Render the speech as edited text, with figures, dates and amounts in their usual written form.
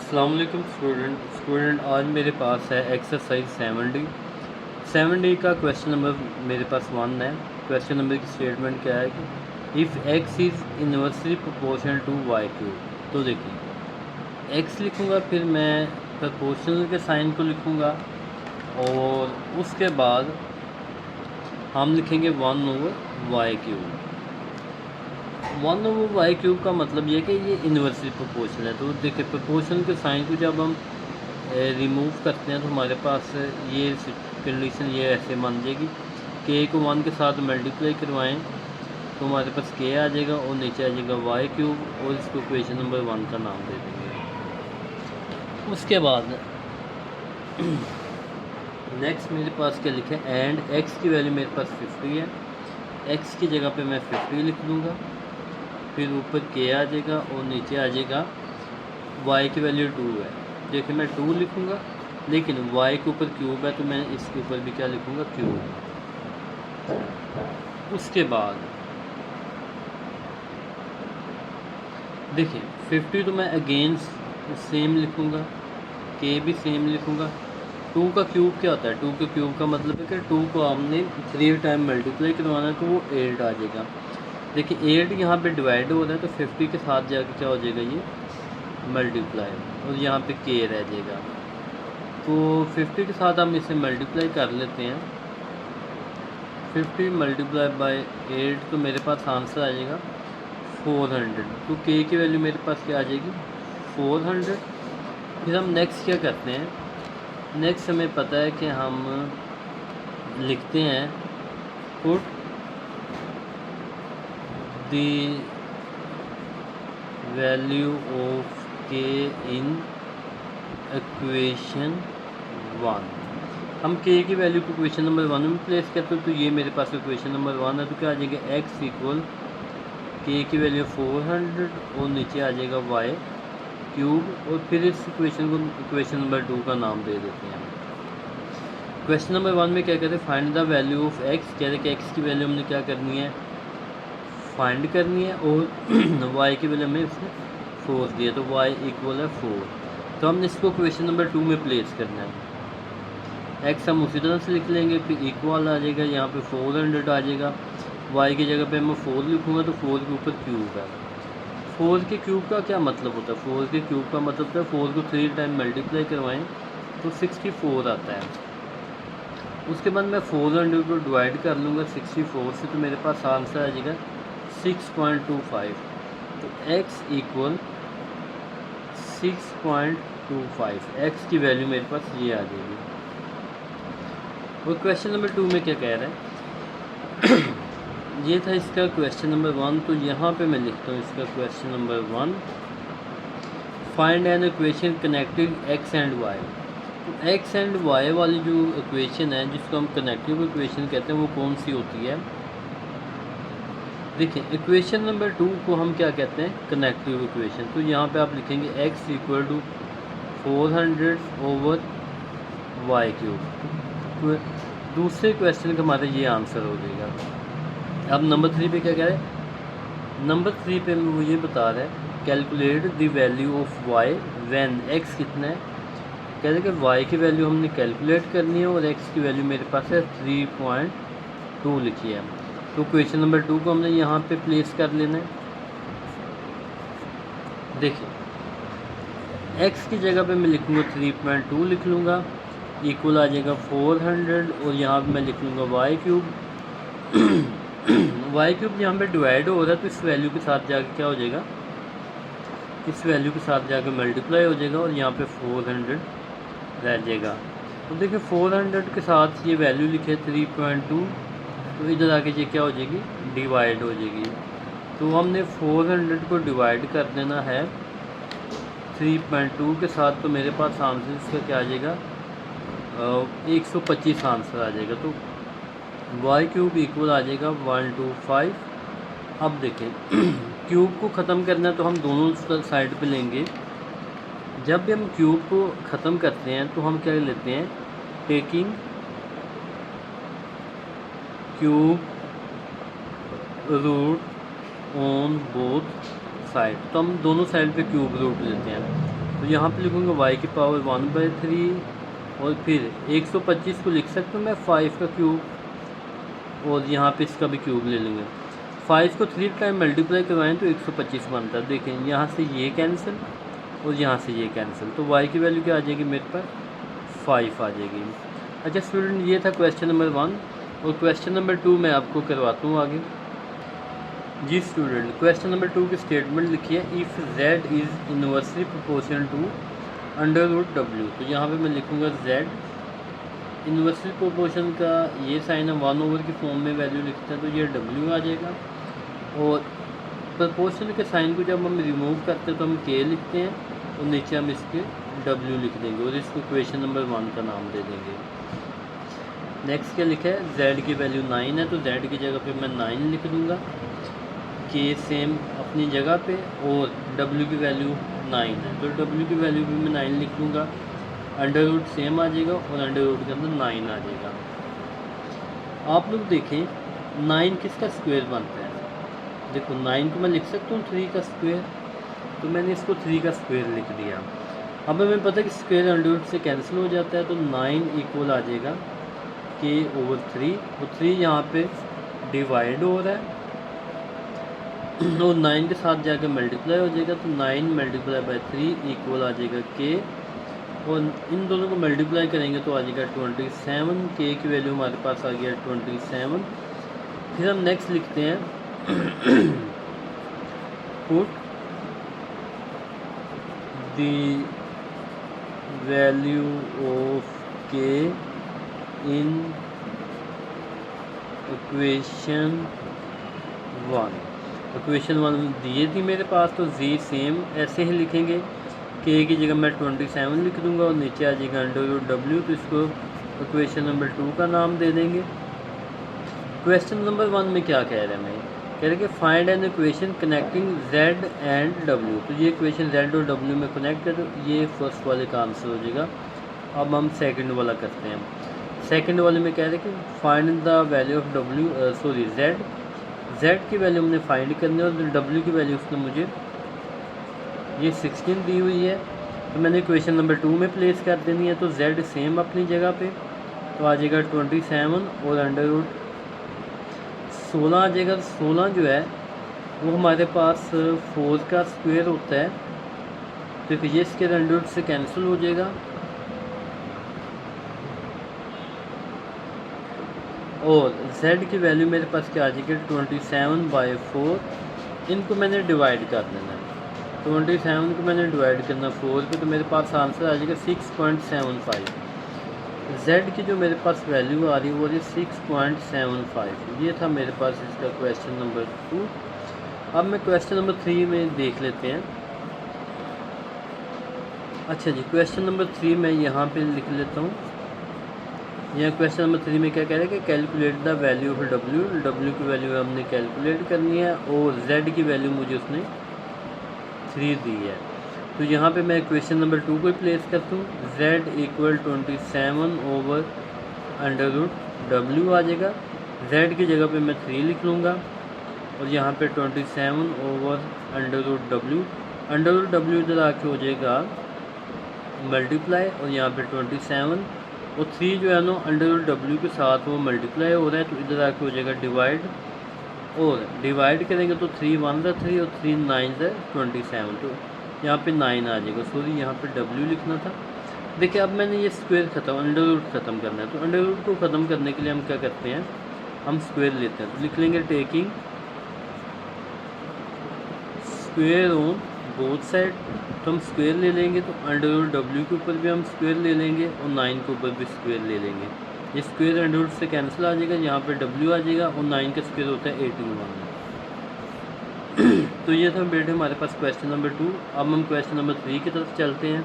अस्सलाम वालेकुम स्टूडेंट आज मेरे पास है एक्सरसाइज 7D का क्वेश्चन नंबर मेरे पास 1 है। क्वेश्चन नंबर की स्टेटमेंट क्या है कि if x is inversely proportional to y cube. तो देखिए एक्स लिखूँगा, फिर मैं प्रोपोर्शनल के साइन को लिखूँगा और उसके बाद हम लिखेंगे 1/y³। 1/y³ का मतलब ये है कि ये इन्वर्सली प्रोपोर्शनल है। तो देखिए प्रोपोर्शनल के साइन को जब हम रिमूव करते हैं तो हमारे पास ये कंडीशन ये ऐसे मान जाएगी कि को 1 के साथ मल्टीप्लाई करवाएं तो हमारे पास k आ जाएगा और नीचे आ जाएगा y³ और इसको इक्वेशन नंबर 1 का नाम दे देंगे। उसके बाद नेक्स्ट मेरे पास क्या लिखे एंड x की वैल्यू मेरे पास 50 है। x की जगह पे मैं 50 लिख दूँगा, फिर ऊपर k आ जाएगा और नीचे आ जाएगा y की वैल्यू 2 है। देखिए मैं 2 लिखूँगा, लेकिन y के ऊपर क्यूब है तो मैं इसके ऊपर भी क्या लिखूँगा क्यूब। उसके बाद देखिए 50 तो मैं अगेन सेम लिखूँगा, k भी सेम लिखूँगा। 2 का क्यूब क्या होता है? 2 के क्यूब का मतलब है कि 2 को हमने 3 टाइम मल्टीप्लाई करवाना है तो वो 8 आ जाएगा। देखिए 8 यहाँ पे डिवाइड हो रहा है तो 50 के साथ जाके क्या हो जाएगा ये मल्टीप्लाई और यहाँ पे k रह जाएगा। तो 50 के साथ हम इसे मल्टीप्लाई कर लेते हैं। 50 मल्टीप्लाई बाय 8 तो मेरे पास आंसर आ जाएगा 400। तो k की वैल्यू मेरे पास क्या आ जाएगी 400। फिर हम नेक्स्ट क्या करते हैं, नेक्स्ट हमें पता है कि हम लिखते हैं put the value of k in equation 1। हम k की वैल्यू को इक्वेशन नंबर 1 में प्लेस करते हो तो ये मेरे पास इक्वेशन नंबर 1 है। तो क्या आ जाएगा x इक्वल k की वैल्यू 400 और नीचे आ जाएगा y³ और फिर इस इक्वेशन को इक्वेशन नंबर 2 का नाम दे देते हैं। क्वेश्चन नंबर 1 में क्या कहते हैं find the value of x। कहते हैं कि x की वैल्यू हमने क्या करनी है फाइंड करनी है और y की वैल्यू हमें उसने 4 दिया तो y इक्वल है 4। तो हमने इसको क्वेश्चन नंबर 2 में प्लेस करना है। x हम उसी तरह से लिख लेंगे, फिर इक्वल आ जाएगा, यहाँ पे 400 आ जाएगा। y की जगह पे मैं 4 लिखूँगा तो 4 के ऊपर क्यूब है। 4 के क्यूब का क्या मतलब होता है? 4 के क्यूब का मतलब होता है 4 को 3 टाइम मल्टीप्लाई करवाएं तो 64 आता है। उसके बाद मैं 400 को डिवाइड कर लूँगा 64 से तो मेरे पास आंसर आ जाएगा 6.25। तो x इक्वल 6.25, x की वैल्यू मेरे पास ये आ जाएगी। और क्वेश्चन नंबर 2 में क्या कह रहा है ये था इसका क्वेश्चन नंबर 1। तो यहाँ पे मैं लिखता हूँ इसका question number 1 find an equation connecting x and y। तो x एंड y वाली जो इक्वेशन है जिसको हम कनेक्टिव इक्वेशन कहते हैं वो कौन सी होती है? देखिए इक्वेशन नंबर 2 को हम क्या कहते हैं कनेक्टिव इक्वेशन। तो यहाँ पे आप लिखेंगे x equal to 400 over y³। तो दूसरे क्वेश्चन का हमारा ये आंसर हो जाएगा। अब नंबर 3 पे क्या कह रहे हैं? नंबर 3 पे वो ये बता रहा है calculate the value of y when x कितना है। कहते हैं कि y की वैल्यू हमने कैलकुलेट करनी है और x की वैल्यू मेरे पास है 3.2 लिखी है। तो क्वेश्चन नंबर 2 को हमने यहाँ पे प्लेस कर लेना है। देखिए x की जगह पे मैं लिखूँगा 3.2 लिख लूँगा, इक्वल आ जाएगा 400 और यहाँ पे मैं लिख लूँगा y³। y³ यहाँ पे डिवाइड हो रहा है तो इस वैल्यू के साथ जाके क्या हो जाएगा, इस वैल्यू के साथ जाके मल्टीप्लाई हो जाएगा और यहाँ पे 400 रह जाएगा। तो देखिए 400 के साथ ये वैल्यू लिखे 3.2 तो इधर आके ये क्या हो जाएगी डिवाइड हो जाएगी। तो हमने 400 को डिवाइड कर देना है 3.2 के साथ तो मेरे पास आंसर इसका क्या आ जाएगा 125 आंसर आ जाएगा। तो y³ इक्वल आ जाएगा 125। अब देखें क्यूब को ख़त्म करना है तो हम दोनों साइड पे लेंगे। जब भी हम क्यूब को ख़त्म करते हैं तो हम क्या लेते हैं taking cube root on both side. तो हम दोनों साइड पे क्यूब रूट लेते हैं। तो यहाँ पे लिखूँगा y की पावर 1/3 और फिर 125 को लिख सकता हूँ मैं 5 का क्यूब और यहाँ पे इसका भी क्यूब ले लेंगे। 5 को 3 टाइम मल्टीप्लाई करवाएं तो 125 बनता है। देखें यहाँ से ये कैंसिल और यहाँ से ये कैंसिल, तो y की वैल्यू क्या आ जाएगी मेरे पास 5 आ जाएगी। अच्छा स्टूडेंट, ये था क्वेश्चन नंबर 1 और क्वेश्चन नंबर 2 मैं आपको करवाता हूँ आगे। जी स्टूडेंट, क्वेश्चन नंबर 2 की स्टेटमेंट लिखी है if z is inversely proportional to √w। तो यहाँ पे मैं लिखूँगा z इन्वर्सली प्रोपोर्शन का ये साइन है 1/, की फॉर्म में वैल्यू लिखते हैं तो ये w आ जाएगा। और प्रोपोर्शन के साइन को जब हम रिमूव करते हैं तो हम k लिखते हैं और नीचे हम इसके w लिख देंगे और इसको क्वेश्चन नंबर 1 का नाम दे देंगे। नेक्स्ट क्या लिखा है, z की वैल्यू 9 है तो z की जगह पे मैं 9 लिख दूँगा, k सेम अपनी जगह पे और w की वैल्यू 9 है तो w की वैल्यू भी मैं 9 लिख दूँगा। अंडर रूट सेम आ जाएगा और अंडर रूट के अंदर 9 आ जाएगा। आप लोग देखें 9 किसका स्क्वायर बनता है, देखो 9 को मैं लिख सकता हूँ 3 का स्क्वायर, तो मैंने इसको 3 का स्क्वायर लिख दिया। अब हमें पता है कि स्क्वायर अंडर रूट से कैंसिल हो जाता है तो 9 इक्वल आ जाएगा k/3 और 3 यहाँ पे डिवाइड हो रहा है और 9 के साथ जाकर मल्टीप्लाई हो जाएगा तो 9 मल्टीप्लाई बाय 3 इक्वल आ जाएगा k और इन दोनों को मल्टीप्लाई करेंगे तो आ जाएगा 27। k की वैल्यू हमारे पास आ गया 27। फिर हम नेक्स्ट लिखते हैं put the value of k in equation 1। Equation 1 दिए थी मेरे पास तो z सेम ऐसे ही लिखेंगे, k की जगह मैं 27 लिख दूंगा और नीचे आ जाएगा अंडर रूट w, तो इसको इक्वेशन नंबर 2 का नाम दे देंगे। क्वेश्चन नंबर 1 में क्या कह रहे हैं, मैं कह रहे हैं कि find an equation connecting z and w। तो ये इक्वेशन z और w में कनेक्ट कर, ये फर्स्ट वाले का आंसर हो जाएगा। अब हम सेकंड वाला करते हैं। सेकंड वाले में कह रहे हैं कि find the value of z की वैल्यू हमने फाइंड करनी है और w की वैल्यू उसने मुझे ये 16 दी हुई है तो मैंने इक्वेशन नंबर 2 में प्लेस कर देनी है। तो z सेम अपनी जगह पे तो आ जाएगा 27 और अंडर रूट 16 आ जाएगा। 16 जो है वो हमारे पास 4 का स्क्वायर होता है तो ये इसके अंडर रूट से कैंसिल हो जाएगा और z की वैल्यू मेरे पास क्या आ जाएगी 27/4। इनको मैंने डिवाइड कर देना है, 27 को मैंने डिवाइड करना 4 पे तो मेरे पास आंसर आ जाएगा 6.75। z की जो मेरे पास वैल्यू आ रही है वो है 6.75। ये था मेरे पास इसका क्वेश्चन नंबर 2। अब मैं क्वेश्चन नंबर 3 में देख लेते हैं। अच्छा जी, क्वेश्चन नंबर 3 मैं यहाँ पे लिख लेता हूँ। यहाँ क्वेश्चन नंबर 3 में क्या कह रहा है कि calculate the value of w की वैल्यू हमने कैलकुलेट करनी है और z की वैल्यू मुझे उसने 3 दी है। तो यहाँ पे मैं क्वेश्चन नंबर 2 को प्लेस करता हूँ, z equal 27 over under root w आ जाएगा। z की जगह पे मैं 3 लिख लूँगा और यहाँ पे 27 over under root w। Under root w इधर आके हो जाएगा मल्टीप्लाई और यहाँ पे 27 और 3 जो है ना अंडर रूट w के साथ वो मल्टीप्लाई हो रहा है तो इधर आके हो जाएगा डिवाइड और डिवाइड करेंगे तो 3 1 ज़ा 3 और 3 9 ज़ा 27 तो यहाँ पे 9 आ जाएगा। सॉरी यहाँ पे w लिखना था। देखिए अब मैंने ये स्क्वायर ख़त्म अंडर रूट ख़त्म करना है तो अंडर रूट को ख़त्म करने के लिए हम क्या करते हैं, हम स्क्वायर लेते हैं। तो लिख लेंगे taking square on both side, तो हम स्क्वायर ले लेंगे तो अंडर रूट w के ऊपर भी हम स्क्वायर ले लेंगे और 9 के ऊपर भी स्क्वायर ले लेंगे। ये स्क्वायर अंडर रूट से कैंसिल आ जाएगा, यहाँ पे w आ जाएगा और 9 का स्क्वायर होता है 81। तो ये था बेटे हमारे पास क्वेश्चन नंबर 2। अब हम क्वेश्चन नंबर 3 की तरफ चलते हैं।